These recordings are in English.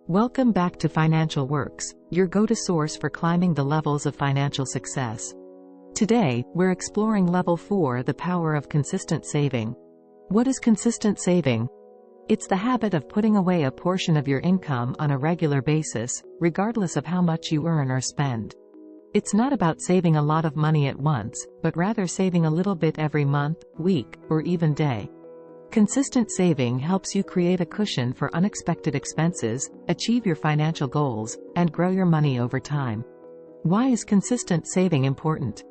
Welcome back to Financial Works, your go-to source for climbing the levels of financial success. Today, we're exploring Level 4, the power of consistent saving. What is consistent saving? It's the habit of putting away a portion of your income on a regular basis, regardless of how much you earn or spend. It's not about saving a lot of money at once, but rather saving a little bit every month, week, or even day. Consistent saving helps you create a cushion for unexpected expenses, achieve your financial goals, and grow your money over time. Why is consistent saving important?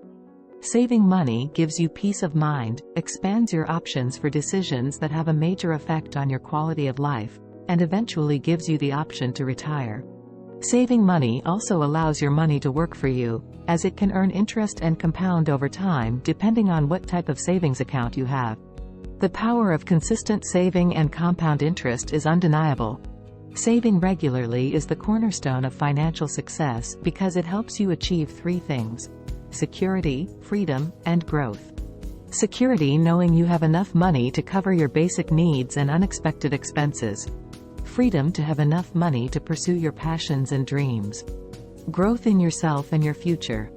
Saving money gives you peace of mind, expands your options for decisions that have a major effect on your quality of life, and eventually gives you the option to retire. Saving money also allows your money to work for you, as it can earn interest and compound over time depending on what type of savings account you have. The power of consistent saving and compound interest is undeniable. Saving regularly is the cornerstone of financial success because it helps you achieve three things: security, freedom, and growth. Security, knowing you have enough money to cover your basic needs and unexpected expenses. Freedom, to have enough money to pursue your passions and dreams. Growth in yourself and your future.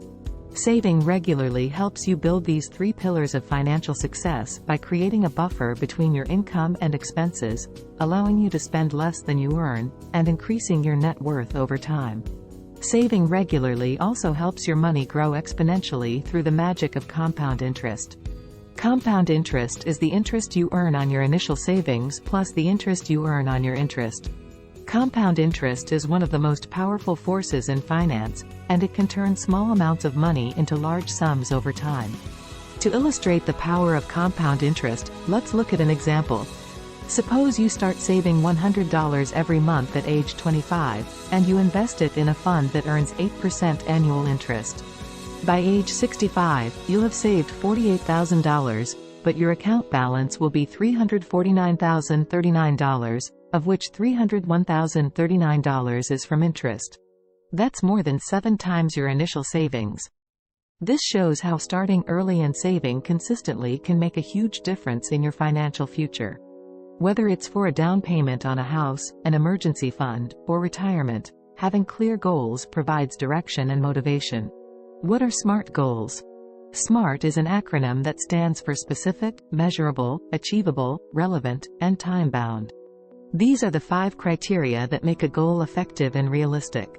Saving regularly helps you build these three pillars of financial success by creating a buffer between your income and expenses, allowing you to spend less than you earn, and increasing your net worth over time. Saving regularly also helps your money grow exponentially through the magic of compound interest. Compound interest is the interest you earn on your initial savings plus the interest you earn on your interest. Compound interest is one of the most powerful forces in finance, and it can turn small amounts of money into large sums over time. To illustrate the power of compound interest, let's look at an example. Suppose you start saving $100 every month at age 25, and you invest it in a fund that earns 8% annual interest. By age 65, you'll have saved $48,000, but your account balance will be $349,039, of which $301,039 is from interest. That's more than 7 times your initial savings. This shows how starting early and saving consistently can make a huge difference in your financial future. Whether it's for a down payment on a house, an emergency fund, or retirement, having clear goals provides direction and motivation. What are SMART goals? SMART is an acronym that stands for specific, measurable, achievable, relevant, and time-bound. These are the 5 criteria that make a goal effective and realistic.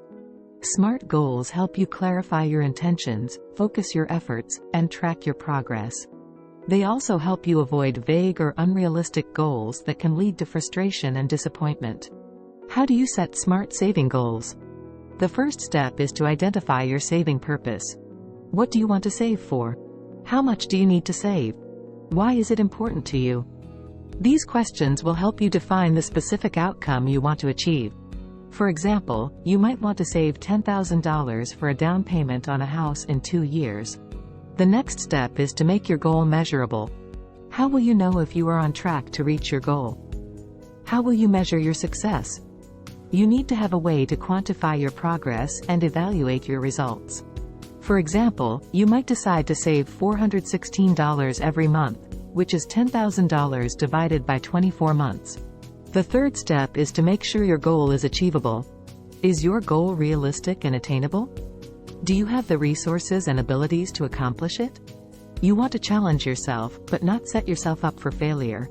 SMART goals help you clarify your intentions, focus your efforts, and track your progress. They also help you avoid vague or unrealistic goals that can lead to frustration and disappointment. How do you set SMART saving goals? The first step is to identify your saving purpose. What do you want to save for? How much do you need to save? Why is it important to you? These questions will help you define the specific outcome you want to achieve. For example, you might want to save $10,000 for a down payment on a house in 2 years. The next step is to make your goal measurable. How will you know if you are on track to reach your goal? How will you measure your success? You need to have a way to quantify your progress and evaluate your results. For example, you might decide to save $416 every month, which is $10,000 divided by 24 months. The third step is to make sure your goal is achievable. Is your goal realistic and attainable? Do you have the resources and abilities to accomplish it? You want to challenge yourself, but not set yourself up for failure.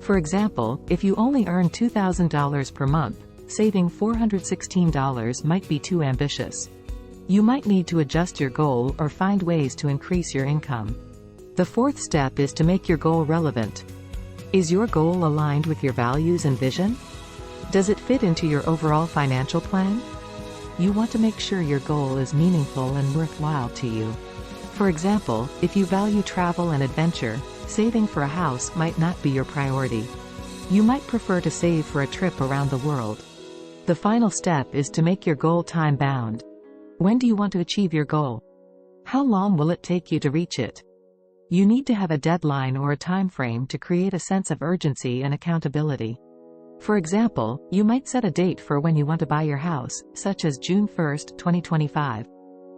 For example, if you only earn $2,000 per month, saving $416 might be too ambitious. You might need to adjust your goal or find ways to increase your income. The fourth step is to make your goal relevant. Is your goal aligned with your values and vision? Does it fit into your overall financial plan? You want to make sure your goal is meaningful and worthwhile to you. For example, if you value travel and adventure, saving for a house might not be your priority. You might prefer to save for a trip around the world. The final step is to make your goal time-bound. When do you want to achieve your goal? How long will it take you to reach it? You need to have a deadline or a time frame to create a sense of urgency and accountability. For example, you might set a date for when you want to buy your house, such as June 1, 2025.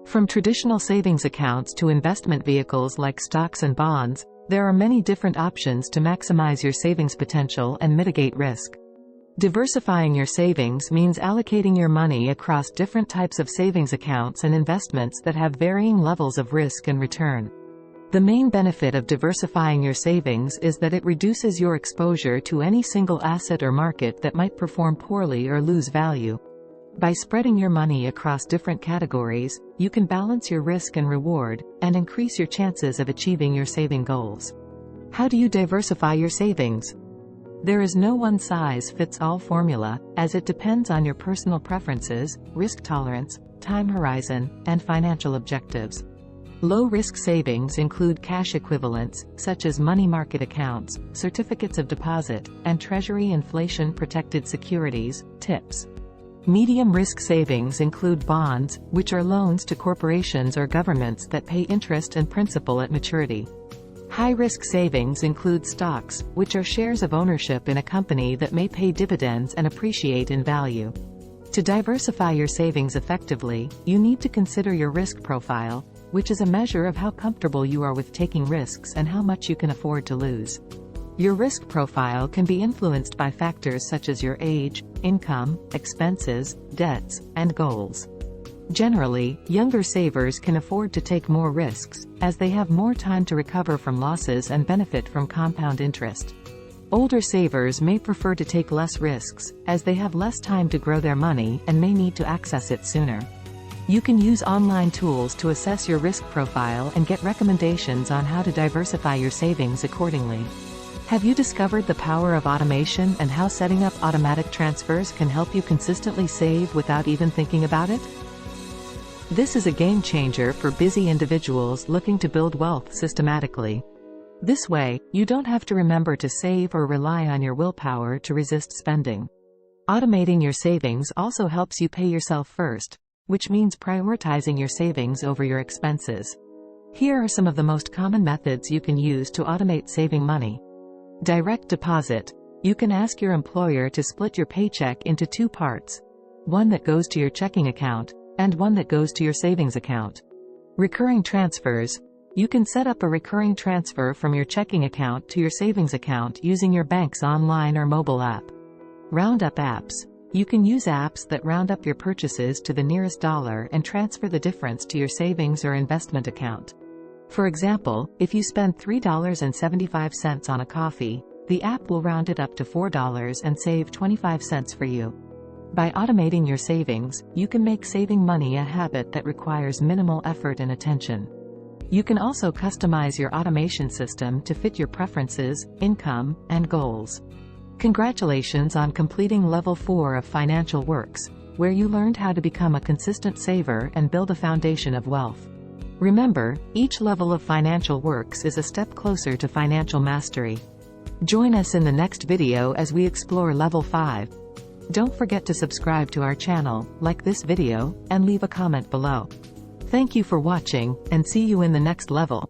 From traditional savings accounts to investment vehicles like stocks and bonds, there are many different options to maximize your savings potential and mitigate risk. Diversifying your savings means allocating your money across different types of savings accounts and investments that have varying levels of risk and return. The main benefit of diversifying your savings is that it reduces your exposure to any single asset or market that might perform poorly or lose value. By spreading your money across different categories, you can balance your risk and reward, and increase your chances of achieving your saving goals. How do you diversify your savings? There is no one-size-fits-all formula, as it depends on your personal preferences, risk tolerance, time horizon, and financial objectives. Low-risk savings include cash equivalents, such as money market accounts, certificates of deposit, and Treasury inflation-protected securities, TIPS. Medium-risk savings include bonds, which are loans to corporations or governments that pay interest and principal at maturity. High-risk savings include stocks, which are shares of ownership in a company that may pay dividends and appreciate in value. To diversify your savings effectively, you need to consider your risk profile, which is a measure of how comfortable you are with taking risks and how much you can afford to lose. Your risk profile can be influenced by factors such as your age, income, expenses, debts, and goals. Generally, younger savers can afford to take more risks, as they have more time to recover from losses and benefit from compound interest. Older savers may prefer to take less risks, as they have less time to grow their money and may need to access it sooner. You can use online tools to assess your risk profile and get recommendations on how to diversify your savings accordingly. Have you discovered the power of automation and how setting up automatic transfers can help you consistently save without even thinking about it? This is a game changer for busy individuals looking to build wealth systematically. This way, you don't have to remember to save or rely on your willpower to resist spending. Automating your savings also helps you pay yourself first, which means prioritizing your savings over your expenses. Here are some of the most common methods you can use to automate saving money. Direct deposit. You can ask your employer to split your paycheck into two parts. One that goes to your checking account, and one that goes to your savings account. Recurring transfers. You can set up a recurring transfer from your checking account to your savings account using your bank's online or mobile app. Roundup apps. You can use apps that round up your purchases to the nearest dollar and transfer the difference to your savings or investment account. For example, if you spend $3.75 on a coffee, the app will round it up to $4 and save 25 cents for you. By automating your savings, you can make saving money a habit that requires minimal effort and attention. You can also customize your automation system to fit your preferences, income, and goals. Congratulations on completing Level 4 of Financial Werks, where you learned how to become a consistent saver and build a foundation of wealth. Remember, each level of Financial Werks is a step closer to financial mastery. Join us in the next video as we explore Level 5. Don't forget to subscribe to our channel, like this video, and leave a comment below. Thank you for watching, and see you in the next level.